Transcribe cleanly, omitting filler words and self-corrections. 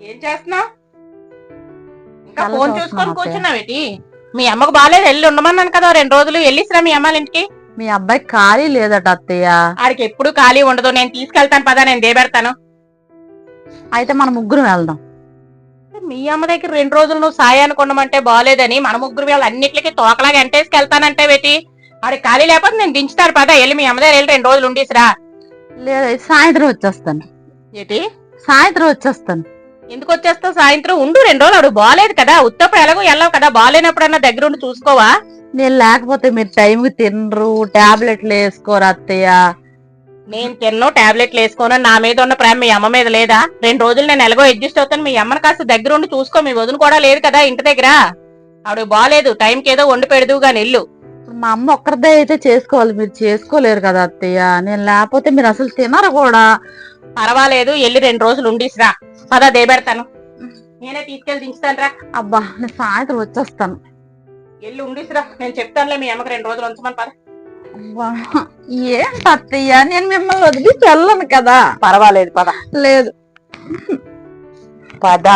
ఏం చేస్తున్నావు? ఇంకా ఫోన్ చూసుకొని కూర్చున్నావేటి? మీ అమ్మకు బాగాలేదు, వెళ్ళి ఉండమన్నాను కదా 2 రోజులు. వెళ్ళిసిరా మీ అమ్మాళ్ళ ఇంటికి. మీ అబ్బాయికి ఖాళీ లేదట అత్తయ్య. ఆడికి ఎప్పుడు ఖాళీ ఉండదు. నేను తీసుకెళ్తాను పదా, నేను దేబెడతాను. అయితే మన ముగ్గురు వెళ్దాం. మీ అమ్మ దగ్గర 2 రోజులు నువ్వు సాయానికి ఉండమంటే బాగాలేదని మన ముగ్గురు వీళ్ళు అన్నిటికీ తోకలాగా ఎంటేసుకెళ్తానంటే వేటి? ఆడికి ఖాళీ లేకపోతే నేను దించుతాను పదా, వెళ్ళి మీ అమ్మ దగ్గర వెళ్ళి 2 రోజులు ఉండేసిరా. లేదా సాయంత్రం వచ్చేస్తాను. ఏటి సాయంత్రం వచ్చేస్తాను. ఎందుకు వచ్చేస్తావు? సాయంత్రం ఉండు 2 రోజులు. ఆడు బాగాలేదు కదా, ఉత్తప్పుడు ఎలాగో వెళ్ళవు కదా, బాగాలేనప్పుడన్నా దగ్గర ఉండి చూసుకోవా? నేను లేకపోతే మీరు టైంకి తినరు, టాబ్లెట్లు వేసుకోరు అత్తయ్య. నేను తిన్నో టాబ్లెట్లు వేసుకోను, నా మీద ఉన్న ప్రేమ మీ అమ్మ మీద లేదా? 2 రోజులు నేను ఎలాగో అడ్జస్ట్ అవుతాను. మీ అమ్మని కాస్త దగ్గర ఉండి చూసుకో. మీ వదిన కూడా లేదు కదా ఇంటి దగ్గర. ఆవిడ బాగాలేదు, టైంకి ఏదో వండి పెడదువు గాని ఇల్లు. మా అమ్మ ఒక్కరిదే అయితే చేసుకోవాలి, మీరు చేసుకోలేరు కదా అత్తయ్య. నేను లేకపోతే మీరు అసలు తినరు కూడా. పర్వాలేదు, వెళ్ళి 2 రోజులు ఉండీసిరా పదా, దేబెడతాను. నేనే తీసుకెళ్లి దించుతాను రా. అబ్బా, నేను సాయంత్రం వచ్చేస్తాను. వెళ్ళి ఉండీసిరా, నేను చెప్తానులే మీ అమ్మకి 2 రోజులు ఉంచమని పద. అబ్బా, ఏంటి అత్తయ్య, నేను మిమ్మల్ని వదిలి వెళ్ళను కదా. పర్వాలేదు పద. లేదు పద.